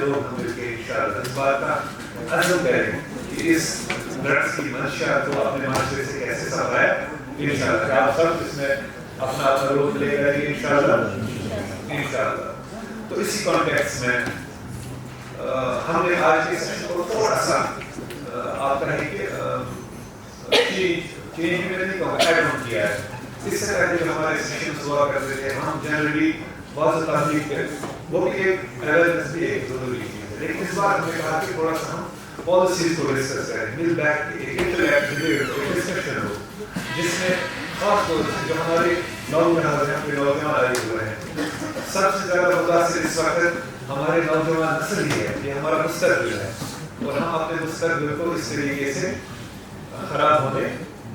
لوگ ہم مل کے انشاءاللہ اس بات کا عزم کریں کہ اس ڈرگس کی منشیات کو اپنے معاشرے سے کیسے سنبھالیں انشاءاللہ. آپ سب اس میں اپنا رول لے کر یہ انشاءاللہ. تو اسی کانٹیکس میں ہم نے آج کے سیشن کو تھوڑا سا آپ کہیں کہ چینج میں نہیں کہوں ایڈ آن کیا ہے. اس سے پہلے جو ہمارے سیشنز ہوا کرتے تھے ہم جنرلی بعض تحقیق کے وہ بھی ایک اویئرنیس بھی ایک ضروری چیز ہے, لیکن اس بار ہم نے کہا کہ تھوڑا سا ہم پالیسیز کو ڈسکس کریں, مل بیٹھ کے ایک انٹریکٹ ڈسکشن ہو جس میں خاص طور سے جو ہمارے نوجوان آئے ہوئے ہیں. سب سے زیادہ متاثر اس وقت ہمارے نوجوان نسل ہی ہے, یہ ہمارا مستقبل ہے اور ہم اپنے مستقبل کو اس طریقے سے خراب ہونے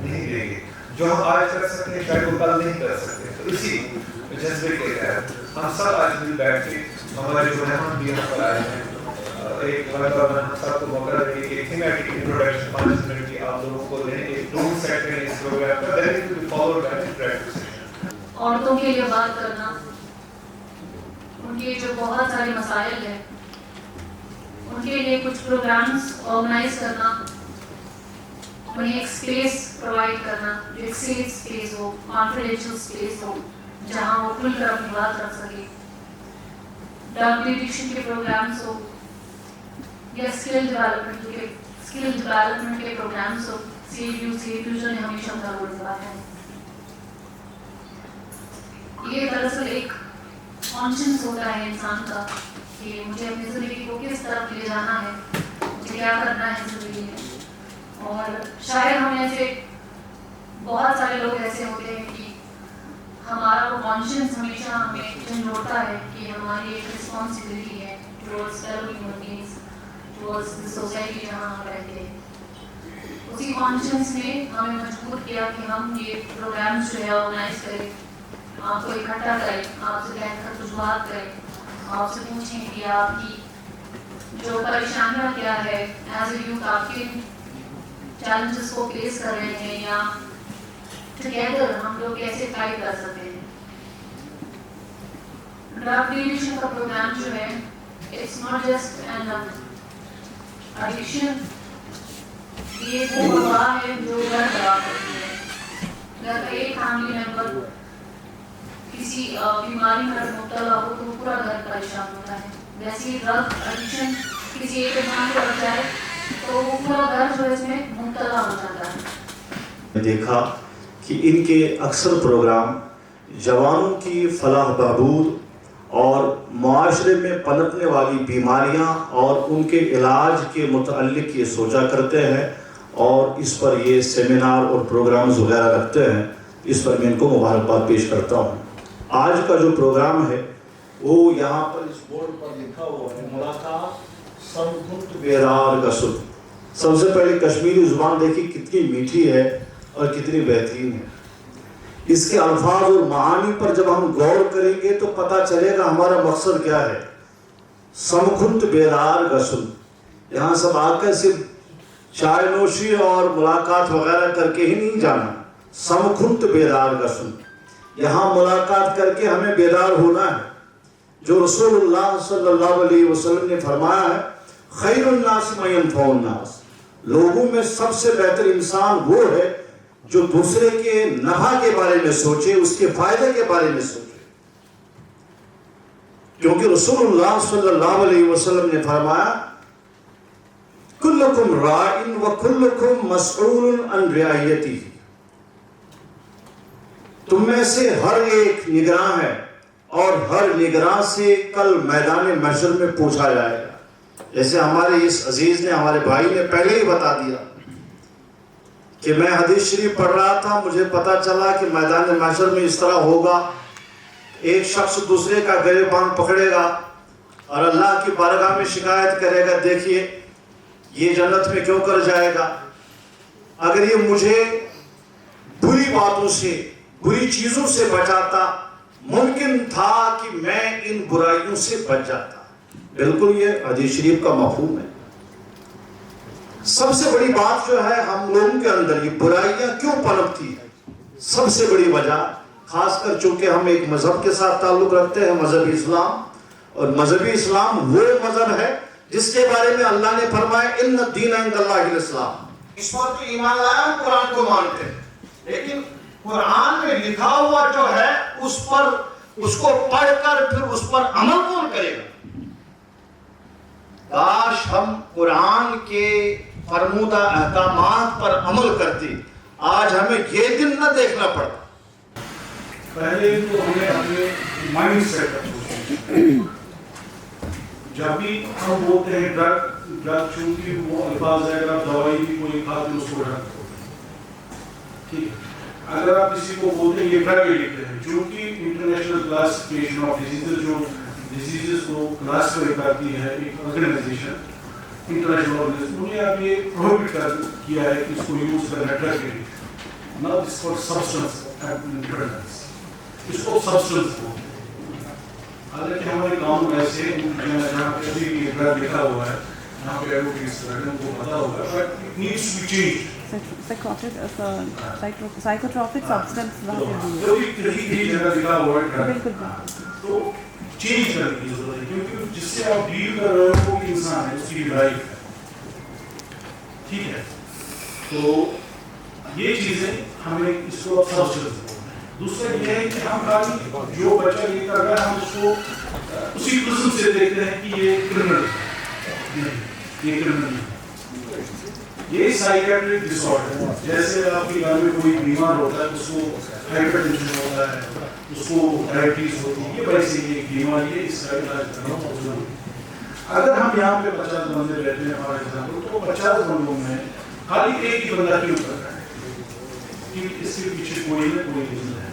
نہیں دیں گے. جو ہم آج کر سکتے ہیں شاید وہ کل نہیں کر سکتے. تو اسی جذبے کے تحت ہم سب آج مل بیٹھ کے ہمارے جو مہمان بھی یہاں پر آئے ہیں ایک مرتبہ ہم سب کو موقع دیں کہ ایک تھیمیٹک انٹروڈکشن 5 منٹ کی آپ لوگوں کو دیں, ایک 2 سیٹ میں اس پروگرام کا then to be followed by interactive session. عورتوں کے لیے بات کرنا, ان کے جو بہت سارے مسائل ہیں ان کے لیے کچھ پروگرامز آرگنائز کرنا, انہیں ایک اسپیس پرووائڈ کرنا جو ایک سیف اسپیس ہو, کانفیڈینشیل اسپیس ہو جہاں وہ کھل کر اپنی بات رکھ سکے. ڈرگ ایڈکشن کے پروگرامز ہو یا اسکل ڈیولپمنٹ کے پروگرامز ہو, سیف یو جو نے ہمیشہ اپنا رول نبھایا ہے. یہ دراصل ایک کانشنس ہوتا ہے انسان کا کہ مجھے اپنی زندگی کو کس طرف لے جانا ہے, مجھے کیا کرنا ہے زندگی میں. اور شاید ہم ایسے بہت سارے لوگ ایسے ہوتے ہیں کہ ہمارا وہ کانشنس ہمیشہ ہمیں جھنجھوڑتا ہے کہ ہماری ایک رسپانسبلٹی ہے towards fellow human beings, towards the society جہاں ہم رہتے ہیں. اسی کانشنس نے ہمیں مجبور کیا کہ ہم یہ پروگرامز جو ہے آرگنائز کریں, آپ کو اکٹھا کریں, آپ سے بیٹھ کر کچھ بات کریں, آپ سے پوچھیں کہ آپ کی جو پریشانیاں کیا ہے ایز اے یوتھ, آپ کے چیلنجز کو فیس کر رہے ہیں یا ٹوگیدر ہم لوگ کیسے فائٹ کر سکتے ہیں. ڈرگ ایڈکشن کا پروگرام جو ہے it's not just an addiction, یہ وہ وبا ہے جو گھر خراب کرتی ہے. گھر کا ایک فیملی ممبر کسی بیماری میں مبتلا ہو تو پورا گھر پریشان ہوتا ہے. ویسے ہی ڈرگ ایڈکشن کسی ایک انسان کو لگ جائے تو وہ پورا گھر جو ہے اس میں مبتلا ہو جاتا ہے. میں دیکھا کہ ان کے اکثر پروگرام جوانوں کی فلاح بہبود اور معاشرے میں پنپنے والی بیماریاں اور ان کے علاج کے متعلق یہ سوچا کرتے ہیں اور اس پر یہ سیمینار اور پروگرامز وغیرہ رکھتے ہیں. اس پر میں ان کو مبارکباد پیش کرتا ہوں. آج کا جو پروگرام ہے وہ یہاں پر اس بورڈ پر لکھا ہوا ہے ملاقات سمکھت بیرار گسل. سب سے پہلے کشمیری زبان دیکھیں کتنی میٹھی ہے اور کتنی بہترین ہے. اس کے الفاظ اور معانی پر جب ہم غور کریں گے تو پتہ چلے گا ہمارا مقصد کیا ہے. سمکھت بیرار گسل, یہاں سب آ کر صرف چائے نوشی اور ملاقات وغیرہ کر کے ہی نہیں جانا. سمکھت بیدار گسل, یہاں ملاقات کر کے ہمیں بیدار ہونا ہے. جو رسول اللہ صلی اللہ علیہ وسلم نے فرمایا ہے خیر الناس من ينفع الناس, لوگوں میں سب سے بہتر انسان وہ ہے جو دوسرے کے نفع کے بارے میں سوچے, اس کے فائدے کے بارے میں سوچے. کیونکہ رسول اللہ صلی اللہ علیہ وسلم نے فرمایا کلکم راعٍ وکلکم مسئول عن رعیتہ, تم میں سے ہر ایک نگراں ہے اور ہر نگراں سے کل میدان محشر میں پوچھا جائے گا. جیسے ہمارے اس عزیز نے, ہمارے بھائی نے پہلے ہی بتا دیا کہ میں حدیث شریف پڑھ رہا تھا, مجھے پتا چلا کہ میدان محشر میں اس طرح ہوگا, ایک شخص دوسرے کا گریبان پکڑے گا اور اللہ کی بارگاہ میں شکایت کرے گا, دیکھیے یہ جنت میں کیوں کر جائے گا. اگر یہ مجھے بری باتوں سے, بری چیزوں سے بچاتا, ممکن تھا کہ میں ان برائیوں سے بچ جاتا. بالکل یہ حدیث شریف کا مفہوم ہے. سب سے بڑی بات جو ہے ہم لوگوں کے اندر یہ برائیاں کیوں پنپتی ہیں, سب سے بڑی وجہ, خاص کر چونکہ ہم ایک مذہب کے ساتھ تعلق رکھتے ہیں, مذہب اسلام, اور مذہبی اسلام وہ مذہب ہے جس کے بارے میں اللہ نے فرمایا ان الدین عند اللہ الاسلام. اس پر تو ایمان لایا ہم قرآن کو مانتے ہیں، لیکن قرآن میں لکھا ہوا جو ہے اس کو پڑھ کر پھر اس پر عمل کون کرے گا؟ کاش ہم قرآن کے فرمودہ احکامات پر عمل کرتے، آج ہمیں یہ دن نہ دیکھنا پڑتا. پہلے تو ہمیں اپنے مائنڈ سیٹ اپ جب بھی ہم بولتے ہیں ڈرگ چونکہ وہ الفاظ ہے، اگر آپ دوائی بھی کوئی کھاتے اس کو ڈرگ ٹھیک ہے. اگر آپ کسی کو بولتے ہیں یہ ڈرگ ایڈکٹ ہے، چونکہ انٹرنیشنل کلاسیفیکیشن آف ڈیزیزز جو ڈیزیزز کو کلاسیفائی کرتی ہے ایک آرگنائزیشن انٹرنیشنل آرگنائزیشن، انہوں نے اب یہ پروہیبٹ کیا ہے کہ اس کو یوز کرنا drug addict. Now this for substance dependence, اس کو سبسٹنس بولتے ہیں. حالانکہ ہمارے قانون ایسے جہاں پہ ابھی بھی ڈرگ لکھا ہوا ہے، جہاں پہ ایڈوکیٹس لڑکوں کو پتا ہوگا، but it needs to be change. Psychotropic substance کوئی جگہ لکھا ہوا ہے ڈرگ تو چینج کرنے کی ضرورت ہے، کیونکہ جس سے آپ ڈیل کر رہے ہو وہ انسان ہے، اس کی لائف ہے. ٹھیک ہے، تو یہ چیزیں ہمیں اس کو سبسٹنس. دوسرا یہ ہے کہ ہم خالی جو بچہ یہ کر رہا ہے ہم اس کو اسی قسم سے دیکھتے ہیں کہ یہ کرمنل ہے، یہ کرمنل ہے. یہ سائیکیٹرک ڈس آرڈر ہے. جیسے آپ کے گھر میں کوئی بیمار ہوتا ہے، اس کو ہائپر ٹینشن ہوتا ہے، اس کو ڈائبٹیز ہوتی ہے، یہ ویسے یہ بیماری ہے، اس کا علاج کرنا بہت ضروری ہے. اگر ہم یہاں پہ 50 بندے رہتے ہیں فار ایگزامپل، تو 50 بندوں میں خالی ایک ہی بندہ کیوں کر رہا ہے؟ کیونکہ اس کے پیچھے کوئی نہ کوئی ریزن ہے.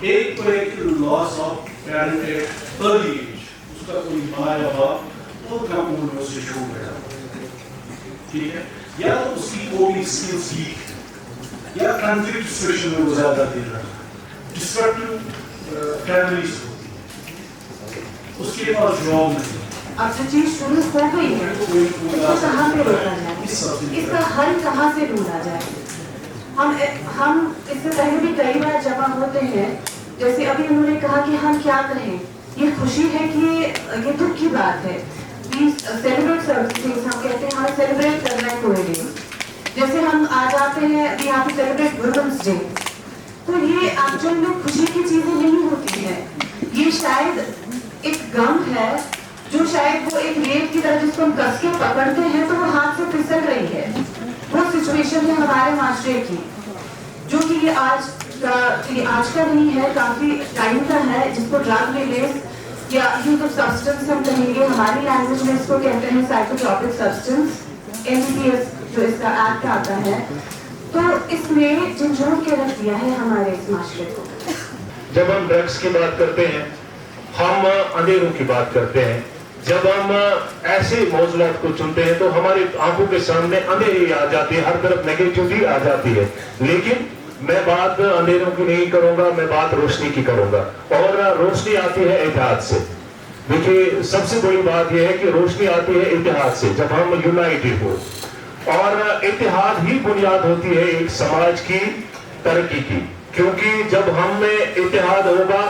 ایک تو ایک loss of parent at early age, اس کا کوئی ماں یا باپ بہت کم عمر میں اسے چھوڑ گیا، ٹھیک ہے، یا تو اس کی کوئی اسکلس ویک یا کنفلکٹ سچویشن میں وہ زیادہ دیر رہا، ڈسٹرکٹیو فیملیز ہوتی ہیں، اس کے پاس جاب نہیں. اب جو چیز شروع ہو گئی ہے اس کو کہاں پہ روکا جائے، اس کا حل کہاں سے ڈھونڈا جائے. ہم اس سے پہلے بھی کئی بار جمع ہوتے ہیں، جیسے ابھی انہوں نے کہا کہ ہم کیا کہیں. یہ خوشی ہے کہ یہ دکھ کی بات ہے. سیلیبریٹ سرٹس ہم کہتے ہیں ہمیں سیلیبریٹ کرنا ہے کوئی ڈے. جیسے ہم آ جاتے ہیں ابھی یہاں پہ سیلیبریٹ وومنس ڈے، تو یہ ایکچوئل میں خوشی کی چیزیں نہیں ہوتی ہیں. یہ شاید ایک غم ہے جو شاید وہ ایک ریت کی طرح جس کو ہم کس کے پکڑتے ہیں تو وہ ہاتھ سے پھسل رہی ہے. وہ سچویشن ہے ہمارے معاشرے کی، جو کہ یہ آج کا نہیں ہے، کافی ٹائم کا ہے، جس کو ڈرگ ریلیز یا یوز آف سبسٹنس ہم کہیں گے. ہماری لینگویج میں اس کو کہتے ہیں سائیکوٹروپک سبسٹنس، NDPS جو اس کا ایکٹ آتا ہے. تو اس نے جھنجھوڑ کے رکھ دیا ہے ہمارے اس معاشرے کو. جب ہم ڈرگس کی بات کرتے ہیں، ہم اندھیروں کی بات کرتے ہیں. جب ہم ایسے موضوعات کو چنتے ہیں تو ہماری آنکھوں کے سامنے اندھیری آ جاتی ہے، ہر طرف نیگیٹیوٹی آ جاتی ہے. لیکن میں بات اندھیروں کی نہیں کروں گا، میں بات روشنی کی کروں گا. اور روشنی آتی ہے اتحاد سے. دیکھیے سب سے بڑی بات یہ ہے کہ روشنی آتی ہے اتحاد سے، جب ہم یونائٹڈ ہو. اور اتحاد ہی بنیاد ہوتی ہے ایک سماج کی ترقی کی، کیونکہ جب ہم میں اتحاد ہوگا،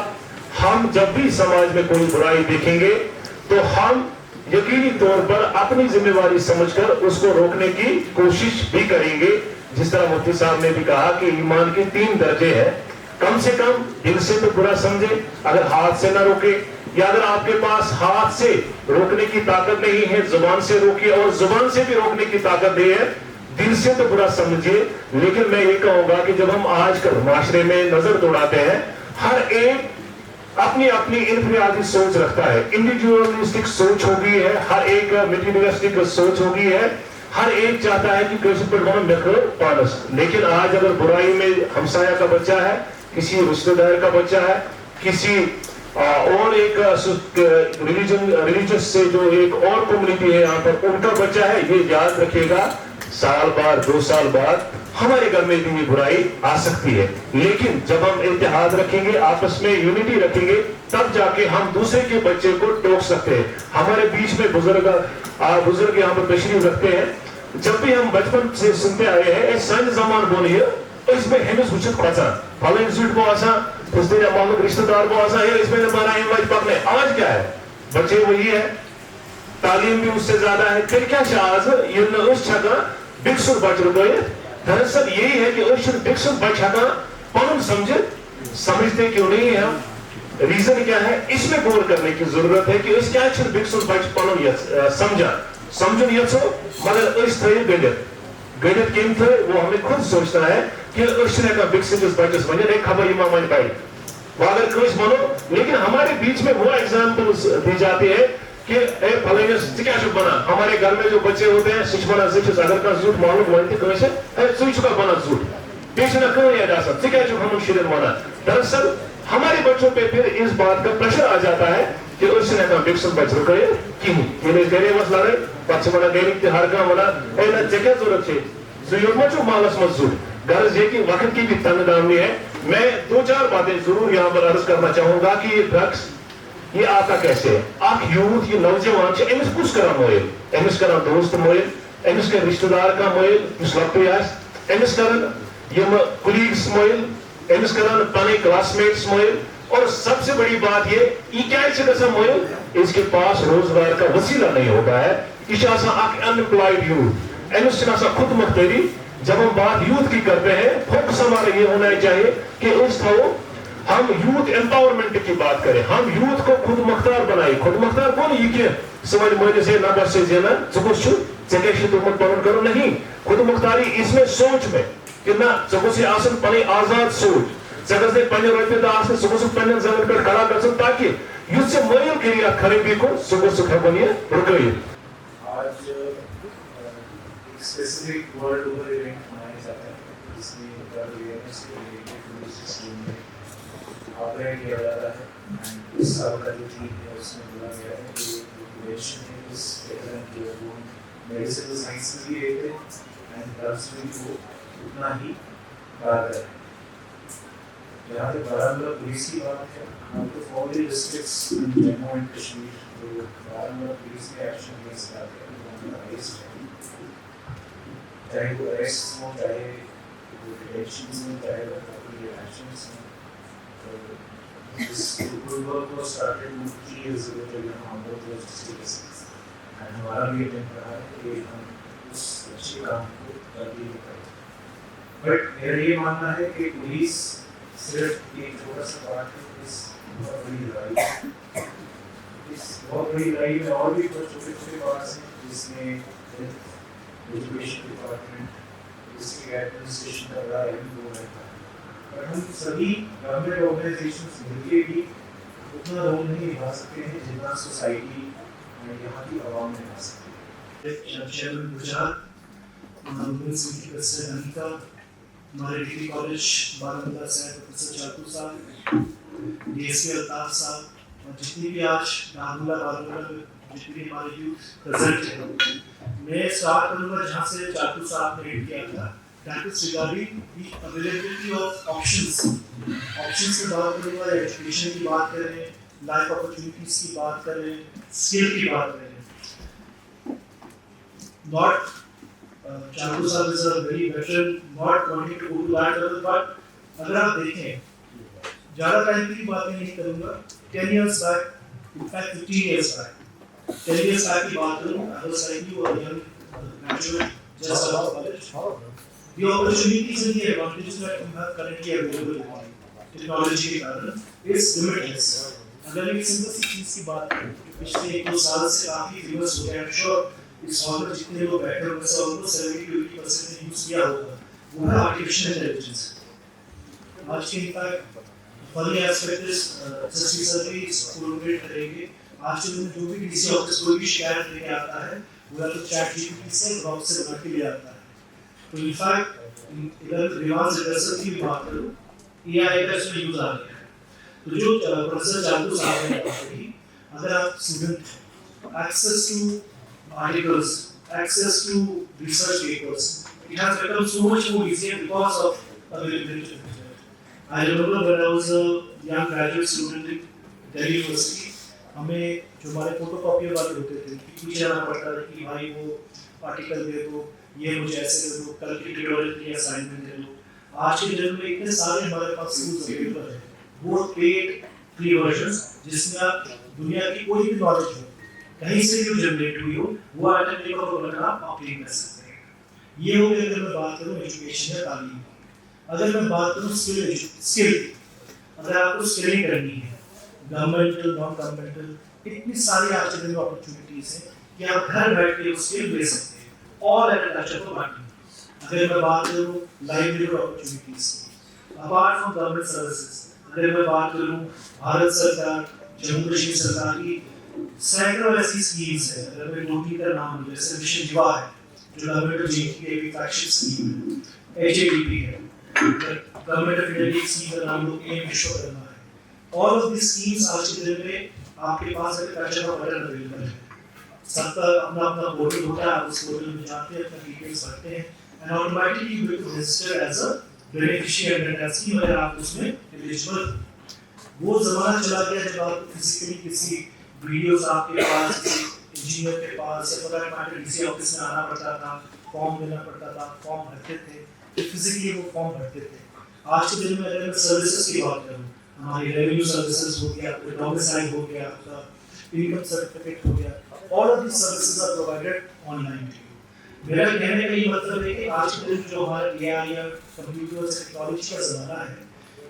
ہم جب بھی سماج میں کوئی برائی دیکھیں گے تو ہم یقینی طور پر اپنی ذمہ داری سمجھ کر اس کو روکنے کی کوشش بھی کریں گے. جس طرح مفتی صاحب نے بھی کہا کہ ایمان کے 3 درجے ہیں. کم سے کم دل سے تو برا سمجھے، اگر ہاتھ سے نہ روکے، یا اگر آپ کے پاس ہاتھ سے روکنے کی طاقت نہیں ہے زبان سے روکیے، اور زبان سے بھی روکنے کی طاقت نہیں ہے دل سے تو برا سمجھیے. لیکن میں یہ کہوں گا کہ جب ہم آج کل معاشرے میں نظر دوڑاتے ہیں، ہر ایک اپنی اپنی انفرادی سوچ رکھتا ہے، انڈیویجولسٹک سوچ ہو گئی ہے، ہر ایک مٹیریلسٹک سوچ ہو گئی ہے. ہر ایک چاہتا ہے کہ کیسے پڑھوانا میرے پانس. لیکن آج اگر برائی میں ہمسایہ کا بچہ ہے، کسی رشتہ دار کا بچہ ہے، کسی اور ایک ریلیجس سے جو ایک اور کمیونٹی ہے یہاں پر، ان کا بچہ ہے، یہ یاد رکھے گا سال بعد 2 سال بعد ہمارے گھر میں بھی یہ برائی آ سکتی ہے. لیکن جب ہم اتحاد رکھیں گے، آپس میں یونٹی رکھیں گے، تب جا کے ہم دوسرے کے بچے کو ٹوک سکتے ہیں. ہمارے بیچ میں بزرگ یہاں پر تشریف رکھتے ہیں. جب بھی ہم بچپن سے سنتے آئے ہیں سن زمان بولی ہے، اس میں ہمیں وچھت پھنسا پھل انسٹیٹیوٹ کو آسا، اس نے محمد رشتہ دار کو آسا ہے، اس میں ہمارا انوائٹ پکنے. آج کیا ہے؟ बच्चे वही है, तालीम भी उससे ज्यादा है, फिर क्या आज ये बिक्सुर बच रुपये। दरअसल यही है कि बिक्सुर बच हका पन समझते क्यों नहीं है हम, रीजन क्या है, इसमें गौर करने की जरूरत है कि क्या बिक्सुर बच पन समझ यो मगर गणित कम थे वो हमें खुद सोचना है कि बिक्सिस बचस वन खबर ये मन पाई अगर कस मनो, लेकिन हमारे बीच में वो एग्जाम्पल्स दी जाती है कि फलाइनस क्या बना, हमारे घर में जो बच्चे होते हैं सिच बना अगर का झूठ मालूम वन तुका बना झूठ बेचना क्या हम शुरन वन। दरअसल हमारे बच्चों पे फिर इस बात का प्रेशर आ जाता है कि बिक्सन बच रुक कहीं गरे मस लड़े पे वन गर हर कह वन क्या जरूरत है जो मालस मज झूठ गर्ज ये कि वक्त की भी तंग दामनी है। मैं 2-4 बातें जरूर यहाँ पर अर्ज करना चाहूंगा कि ये ड्रग्स ये आता कैसे है। आप यूथ ये नौजवान से एमिस कुछ करा मोयल, एमिस करा दोस्त मोयल, एमिस के रिश्तेदार का मोयल इस लक्ष्य यास, एमिस करन ये कुलीग्स मोयल, एमिस करन पाने क्लासमेट्स मोयल, और सबसे बड़ी बात ये क्या है कैसा मोयल, इसके पास रोजगार का वसीला नहीं होता है। इस अनएम्प्लॉयड यूथ एमिस खुद मुख्तरी। जब हम बात यूथ की करते हैं फोकस हमारा ये होना चाहिए कि हम यूथ एम्पावरमेंट की बात करें, हम यूथ को खुद मुख्तार बनाए। खुद मुख्तार कौन ये कि समझ मुझे से ना बस से जेना चुकुछ तुम करो नहीं, खुद मुख्तारी इसमें सोच में कि ना चुकुछ से आसन पने आजाद सोच जगह से पने रोते दा आसन चुकुछ पने जगह पर खड़ा कर सकता ताकि युद्ध से मोयल करिया खरीबी को चुकुछ सुख बनिए रुकइए। आज स्पेसिफिक वर्ल्ड ओवर इवेंट मनाया जाता है जिसमें अवेयरनेस के लिए पुलिस स्कूल में आग्रह किया जाता है। इस साल का जो थीम है उसमें बोला गया है कि रेगुलेशन है इस पैटर्न की वो मेडिसिनल साइंस में भी एक है एंड ड्रग्स में भी वो उतना ही कारगर है। जहाँ तक बारामूला पुलिस की बात है, तो for the districts Jammu and Kashmir तो बारामूला पुलिस के एक्शन में से आते हैं चाहे वो अरेस्ट हो, चाहे वो डिटेंशन हो, चाहे वो प्रॉपर्टी एक्शंस हो। तो this good work was started 3 years ago जब हम both was districts and हमारा भी अटेम्प्ट रहा है कि हम उस अच्छे काम को जल्दी करें। बट मेरा ये मानना है कि पुलिस सिर्फ एक छोटा सा पार्ट है इस बहुत बड़ी लड़ाई। इस बहुत बड़ी लड़ाई में और भी कुछ छोटे-छोटे पार्ट्स हैं जिसमें एजुकेशन डिपार्टमेंट, डिस्ट्रिक्ट एडमिनिस्ट्रेशन का बड़ा अहम रोल रहता है। पर हम सभी गवर्नमेंट ऑर्गेनाइजेशंस मिलकर भी उतना रोल नहीं निभा सकते हैं जितना सोसाइटी और यहाँ की आवाम निभा सकती है। Chairman Gujarat, women's youth president Anita, हमारे डिग्री कॉलेज बारामूला से प्रोफेसर चाकू साहब, डीएसपी अल्ताफ साहब और जितनी भी आज बारामूला में जितनी भी हमारे यूथ प्रेजेंट है। मैं स्टार्ट करूंगा जहाँ से चाकू साहब ने रीड किया था, that is regarding the availability of options की बात करूंगा, एजुकेशन की बात करें, लाइफ अपॉर्चुनिटीज की बात करें, स्किल की बात करें। नॉट चाकू साहब is a very veteran, not wanting to go to that level, but अगर आप देखें ज़्यादा टाइम की बातें नहीं करूंगा, 10 years back, in fact 15 years back, 10 years back की बात करूँ, I was like you were young graduate just out of college. The opportunities and the advantages that you have currently available in technology के कारण is limitless. अगर एक simple सी चीज़ की बात करें, पिछले 1-2 साल से काफी फेमस हो गया है, sure इस हॉल में जितने लोग बैठे होंगे सब उनको 70-80% ने यूज़ किया होगा, वो है आर्टिफिशियल इंटेलिजेंस। आज के इनफैक्ट फनी एस्पेक्ट इस जस्टिस सर्वी कोलैबोरेट करेंगे। आज के दिन जो भी डीसी ऑफिस कोई भी शिकायत लेके आता है वो तो चैट जीपीटी से ग्रॉक से भर के ले आता है। तो इनफैक्ट इधर रिवाज रिवर्सल की बात करूँ, एआई का इसमें यूज आ गया है। तो जो प्रोफेसर चाकू साहब ने बात की, अगर आप student access to articles, access to research papers, it has become so much more easier because of availability of internet. I remember when I was a young graduate student in Delhi University, हमें जो हमारे photocopier वाले होते थे पीछे जाना पड़ता था कि भाई वो आर्टिकल दे दो, ये मुझे ऐसे दे दो, कल की ट्यूटोरियल की असाइनमेंट दे दो। आज के दिन में इतने सारे हमारे पास टूल्स अवेलेबल हैं, बोथ पेड फ्री वर्जन जिसमें आप दुनिया की कोई भी नॉलेज हो कहीं से भी जनरेट हुई हो वो ऑटोमेटिक प्रोग्राम आप ऑपरेट कर सकते हैं। ये हो गया अगर मैं बात करूँ एजुकेशन या तालीम। अगर मैं बात करूँ स्किल, अगर आपको स्किलिंग करनी है गवर्नमेंटल नॉन गवर्नमेंटल इतनी सारी आज के दिन अपॉर्चुनिटीज हैं कि आप घर बैठ के स्किल ले सकते हैं all at touch off button. अगर मैं बात करूँ livelihood opportunities apart from government services, अगर मैं बात करूँ भारत सरकार जम्मू कश्मीर सरकार की सैकड़ों ऐसी स्कीम्स है, अगर मैं दो-तीन का नाम लूँ जैसे मिशन जीवा है जो गवर्नमेंट ऑफ इंडिया की एक फ्लैगशिप स्कीम है, HADP है, गवर्नमेंट ऑफ इंडिया की स्कीम का नाम लो एम विश्वकर्मा है। ऑल ऑफ दिस स्कीम्स आज के दिन में आपके पास एक टच का बटन अवेलेबल है। सबका अपना अपना पोर्टल होता है, आप उस पोर्टल में जाते हैं, अपना डिटेल्स भरते हैं and automatically you will register as a beneficiary under that scheme अगर आप उसमें एलिजिबल। वो ज़माना चला गया जब आप फिजिकली किसी वीडियोस आपके पास किसी इंजीनियर के पास या पता नहीं किसी ऑफिस में आना पड़ता था, फॉर्म देना पड़ता था, फॉर्म भरते थे, तो फिजिकली वो फॉर्म भरते थे। आज के दिन में अगर मैं सर्विसेज की बात करूँ, हमारी रेवेन्यू सर्विसेज हो गया, आपका डोमिसाइल हो गया, आपका इनकम सर्टिफिकेट हो गया, all of this services are provided online to you. मेरा कहने का ये मतलब है कि आज के दिन जो हमारा AI या कंप्यूटर टेक्नोलॉजी का ज़माना है,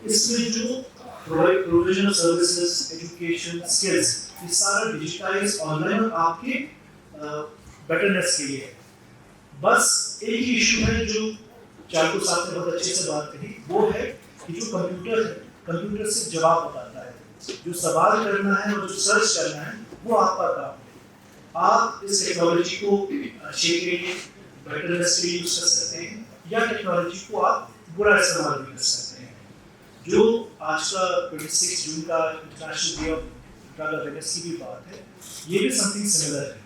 इसमें जो provision of services, education, skills, ये सारा डिजिटाइज ऑनलाइन और आपके बेटरनेस के लिए। बस एक ही इशू है जो चाकू साहब ने बहुत अच्छे से बात कही, वो है कि जो कंप्यूटर है, कंप्यूटर से जवाब बताता है, जो सवाल करना है और जो सर्च करना है वो आपका काम है। आप इस टेक्नोलॉजी को अच्छे के लिए बेटरनेस के लिए यूज कर सकते हैं या टेक्नोलॉजी को आप बुरा इस्तेमाल भी कर सकते हैं। जो आज का 26 जून का international day of drug awareness की भी बात है, ये भी समथिंग सिमिलर है।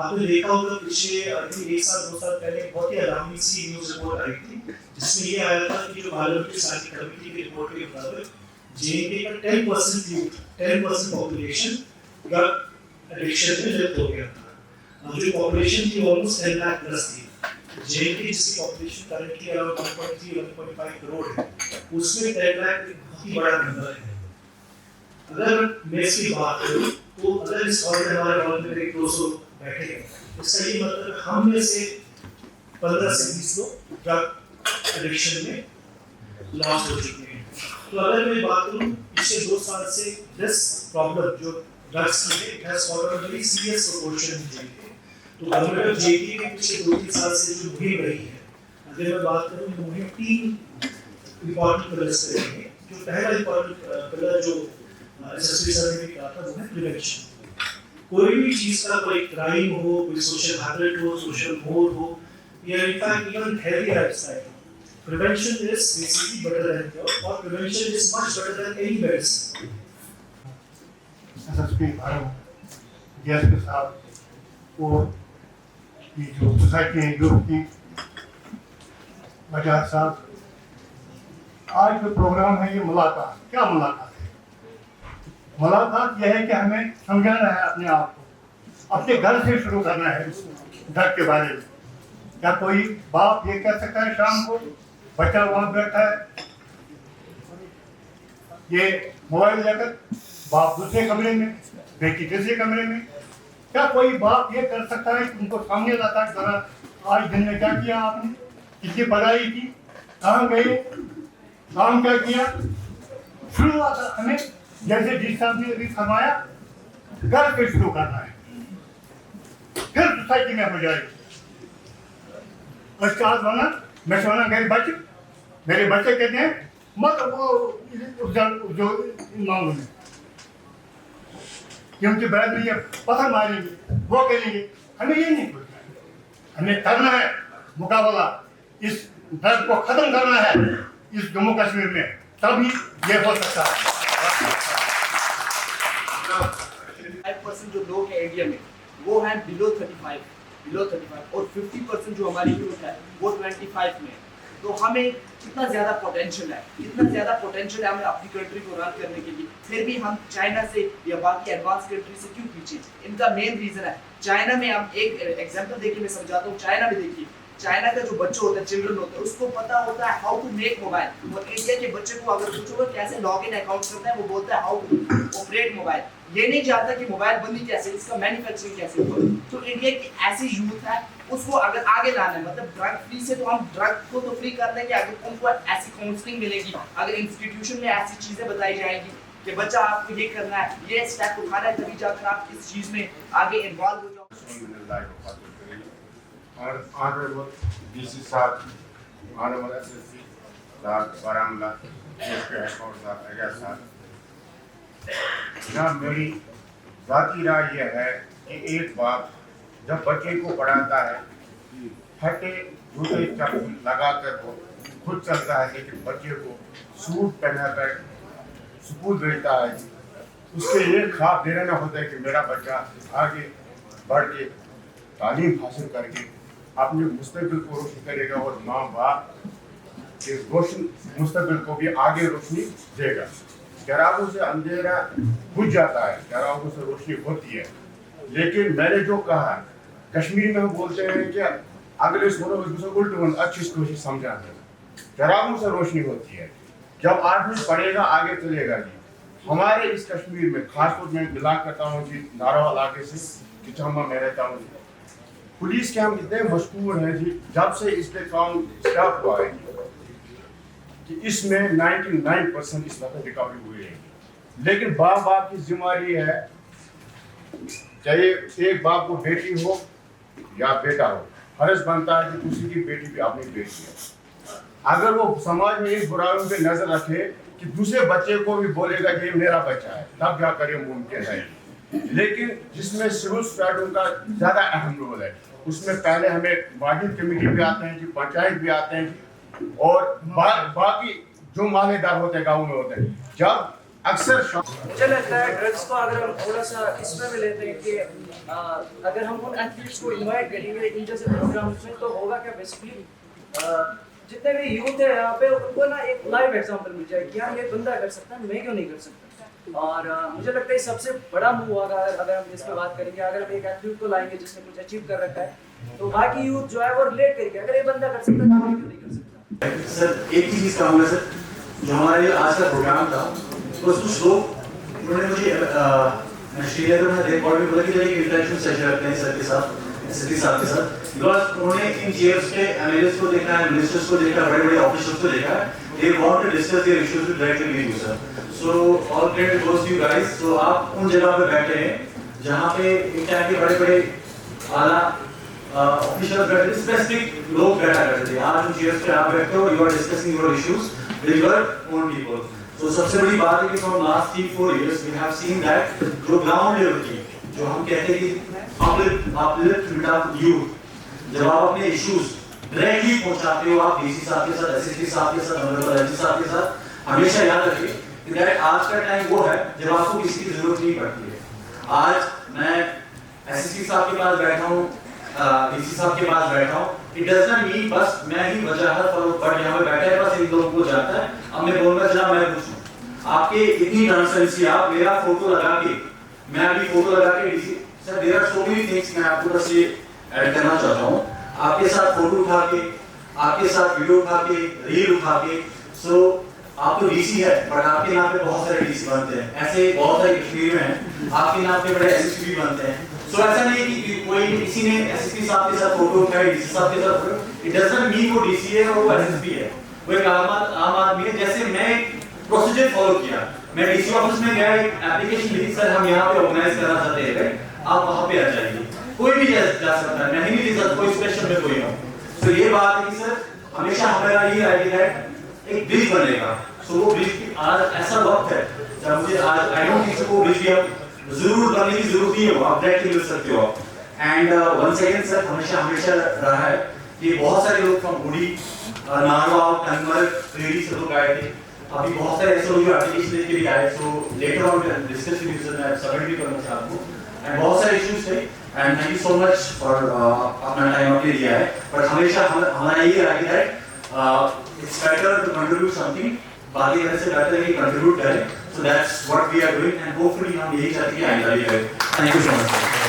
आपने देखा होगा पिछले एक साल 2 साल पहले बहुत ही अलार्मिंग सी न्यूज़ रिपोर्ट आई थी जिसमें ये आया था कि जो पार्लियामेंट्री साइंटिफिक कमेटी की रिपोर्ट के मुताबिक JNK का 10% यूथ, 10% पॉपुलेशन ड्रग एडिक्शन में लिप्त हो गया था। जो पॉपुलेशन थी ऑलमोस्ट 10 लाख प्लस थी। JNK जिसकी पॉपुलेशन करंटली अराउंड 1.3-1.5 करोड़ है, उसमें 10 लाख एक बहुत ही बड़ा नंबर है। अगर मैं इसकी बात करूँ तो अगर इस हॉल में हमारे हॉल में 200 बैठे हैं, इसका ये मतलब हम में से 15 से 20 लोग ड्रग एडिक्शन में लॉस्ट हो चुके हैं। तो अगर मैं बात करूँ पिछले 2 साल से दिस प्रॉब्लम जो ड्रग्स की है, it has got a very serious proportion in JNK। तो गवर्नमेंट ऑफ JNK के पिछले 2-3 साल से जो मुहिम रही है, अगर मैं बात करूँ तो मुहिम 3 इम्पोर्टेंट पिलर्स पे रही है। जो पहला इम्पोर्टेंट पिलर जो SSP सर ने कहा था वो है प्रिवेंशन। कोई भी चीज़ का कोई क्राइम हो, कोई सोशल हैबिट हो, सोशल मोड हो या in fact even healthy lifestyle, prevention is basically better than cure or prevention is much better than any medicine. SSP के साथ वो ये जो सोसाइटी है यूरोप की बजाज साहब, आज जो प्रोग्राम है ये मुलाकात, क्या मुलाकात है? मुलाकात यह है कि हमें समझाना है अपने आप को, अपने घर से शुरू करना है ड्रग के बारे में। क्या कोई बाप ये कह सकता है शाम को बच्चा वहां बैठा है ये मोबाइल लेकर, बाप दूसरे कमरे में, बेटी तीसरे कमरे में, क्या कोई बाप ये कर सकता है कि उनको सामने लाता है जरा आज दिन में क्या किया आपने, कितनी पढ़ाई की, कहाँ गए, काम क्या किया? शुरुआत हमें जैसे जिस साहब ने भी फरमाया घर से शुरू करना है, फिर सोसाइटी में हो जाएगी। उसके बाद बना मैं सोना मेरे बच्चे कहते हैं मत वो जो मांगो में कि उनकी बैग में ये पत्थर मारेंगे, वो करेंगे। हमें ये नहीं बोलना है, हमें करना है मुकाबला, इस ड्रग को खत्म करना है इस जम्मू कश्मीर में, तभी ये हो सकता है। 5% जो लोग हैं इंडिया में वो हैं बिलो 35 और 50% जो हमारी यूथ है वो 25 में। तो हमें कितना ज़्यादा पोटेंशियल है हमें अपनी कंट्री को रन करने के लिए, फिर भी हम चाइना से या बाकी एडवांस कंट्री से क्यों पीछे? इनका मेन रीज़न है चाइना में। हम एक एग्जांपल देखिए, मैं समझाता हूँ। चाइना में देखिए चाइना का जो बच्चे होते हैं, चिल्ड्रन होते हैं, उसको पता होता है हाउ टू मेक मोबाइल, और इंडिया के बच्चे को अगर पूछोगे कैसे लॉग इन अकाउंट करना है, वो बोलता है हाउ टू ऑपरेट मोबाइल, ये नहीं जानता कि मोबाइल बंदी कैसे, इसका मैन्युफैक्चरिंग कैसे होगा। तो इंडिया की ऐसी यूथ है, उसको अगर आगे लाना है, मतलब ड्रग फ्री से तो हम ड्रग को तो फ्री कर देंगे, अगर उनको ऐसी काउंसलिंग मिलेगी, अगर इंस्टीट्यूशन में ऐसी चीजें बताई जाएंगी कि बच्चा आपको ये करना है, ये स्टेप उठाना है, तभी जाकर आप इस चीज में आगे इन्वॉल्व हो जाओ। और ऑनरेबल डीसी साहब, ऑनरेबल एसएससी साहब, बारामूला एसपी हाईकोर्ट साहब, एजाज साहब, जनाब मेरी ज़ाती राय यह है कि एक बाप जब बच्चे को पढ़ाता है, फटे जूते चप्पल लगाकर वो खुद चलता है, लेकिन बच्चे को सूट पहनाकर स्कूल भेजता है, उसके ये ख्वाब दे रहना होता है कि मेरा बच्चा आगे बढ़ के तालीम हासिल करके अपने मुस्तकबिल को रोशन करेगा और माँ बाप के रोशन मुस्तकबिल को भी आगे रोशनी देगा। चरागों से अंधेरा बुझ जाता है, चरागों से रोशनी होती है। लेकिन मैंने जो कहा, कश्मीरी में हम बोलते हैं कि अगर इस उल्ट अच्छी कोशिश समझा है, चरागों से रोशनी होती है। जब आदमी पढ़ेगा आगे चलेगा जी। हमारे इस कश्मीर में खासतौर में बिलोंग करता हूँ जी, नारावा इलाके से, किचम्मा में रहता हूँ। पुलिस के हम इतने मशहूर हैं जी, जब से इस पे काम स्टार्ट हुआ है कि इसमें 99% इस वक्त रिकवरी हुई है। लेकिन बाप की जिम्मेदारी है, चाहे एक बाप को बेटी हो या बेटा हो, फर्ज बनता है कि किसी की बेटी भी अपनी बेटी है। अगर वो समाज में इस बुराइयों पे नजर रखे कि दूसरे बच्चे को भी बोलेगा कि ये मेरा बच्चा है, तब जाकर ये मुमकिन है। लेकिन जिसमें सिविल सोसाइटी का ज़्यादा अहम रोल है, उसमें पहले हमें माजिद कमेटी भी आते हैं जी, पंचायत भी आते हैं जी, और बाकी जो मालेदार होते हैं गाँव में होते हैं। जब अक्सर मुझे लगता है ड्रग्स को अगर हम थोड़ा सा इसमें भी लेते हैं कि अगर हम उन एथलीट्स को इनवाइट करेंगे इन जैसे प्रोग्राम्स में, तो होगा क्या बेसिकली जितने भी यूथ है यहाँ पे, उनको ना एक लाइव एग्जांपल मिल जाए कि यार ये बंदा कर सकता है, मैं क्यों नहीं कर सकता। और मुझे लगता है सबसे बड़ा मूव होगा अगर हम इस पर बात करेंगे, अगर हम एक एथलीट को लाएंगे जिसने कुछ अचीव कर रखा है, तो बाकी यूथ जो है वो रिलेट करेंगे, अगर ये बंदा कर सकता है तो मैं क्यों नहीं कर सकता। सर एक ही चीज़ कहूँगा सर, जो हमारे आज का प्रोग्राम था, तो कुछ लोग उन्होंने मुझे श्रीनगर में रिकॉर्ड में बोला कि एक इंटरेक्शन सेशन रखते हैं सर के साथ, एसपी साहब के साथ, बिकॉज उन्होंने इन चेयर्स के एमएलएस को देखा है, मिनिस्टर्स को देखा है, बड़े बड़े ऑफिसर्स को देखा है, they want to discuss their issues directly with you sir. So all credit goes to you guys. So आप उन जगह पे बैठे हैं जहाँ पे एक टाइम के बड़े बड़े आला ऑफिसर्स बैठे थे, स्पेसिफिक लोग बैठा करते थे। आज उन चेयर्स पे आप बैठे हो, you are discussing your issues with your own people. तो सबसे बड़ी बात है कि from last 3-4 years we have seen that जो ग्राउंड लेवल की, जो हम कहते हैं कि upliftment of youth, जब आप अपने इश्यूज डायरेक्टली पहुंचाते हो, आप डीसी साहब के साथ, एसएसपी साहब के साथ, ऑनरेबल एसपी साहब के साथ, हमेशा याद रखिए कि दैट आज का टाइम वो है जब आपको किसी की जरूरत नहीं पड़ती है। आज मैं एसएसपी साहब के पास बैठा हूँ, डीसी साहब के पास बैठा हूँ, इट डज नॉट मीन बस मैं ही वजह पर यहाँ पे बैठा है, बस इन लोगों को जानता है, अब मैं बोलूँगा चला मैं पूछूँ आपके इतनी ट्रांसपेरेंसी, आप मेरा फोटो लगा के, मैं अभी फोटो लगा के DC sir, there are so many things मैं आपको बस ये ऐड करना चाहता हूँ। आपके साथ फोटो उठा के, आपके साथ वीडियो उठा के, रील उठा के, सो आप तो डीसी है, बट आपके नाम पे बहुत सारे डीसी बनते हैं, ऐसे बहुत सारे कश्मीर में हैं, आपके नाम पे बड़े एसएसपी भी बनते हैं। सो ऐसा नहीं कि कोई किसी ने एसएसपी साहब के साथ फोटो उठाई, डीसी साहब के साथ फोटो, इट डजंट मीन वो डीसी है और वो एसएसपी है, वो एक आम आदमी है। जैसे मैं प्रोसीजर फॉलो किया, मैं डीसी ऑफिस में गया, एक एप्लीकेशन लिखी, सर हम यहाँ पे ऑर्गेनाइज करना चाहते हैं, आप वहाँ पे आ जाइए, कोई भी जा सकता है, मैं ही नहीं सकता, कोई स्पेशल में कोई हो। तो ये बात है कि सर हमेशा हमारा ये आइडिया है एक ब्रिज बनेगा। सो वो ब्रिज आज ऐसा वक्त है जब मुझे आज आई डोंट थिंक वो ब्रिज भी जरूर बनने की जरूरत नहीं है, आप डायरेक्टली मिल सकते हो। एंड वन सेकंड सर, हमेशा रहा है कि बहुत सारे लोग फ्रॉम गुड़ी, नारवा, टंगमर, रेडी से लोग आए थे, अभी बहुत सारे ऐसे लोग जो एप्लीकेशन लेके भी आए, so letter on discuss with you sir, मैं सबमिट भी करूँगा सर आपको, एंड बहुत सारे इश्यूज थे, and thank you so much for अपना टाइम आपने दिया है। बट हमेशा हमारा ये आइडिया है it's better to contribute something, बाकी वजह से बेहतर है कि कंट्रीब्यूट करें, so that's what we are doing, and hopefully हम यही चाहते हैं कि आइंदा भी करें। Thank you so much.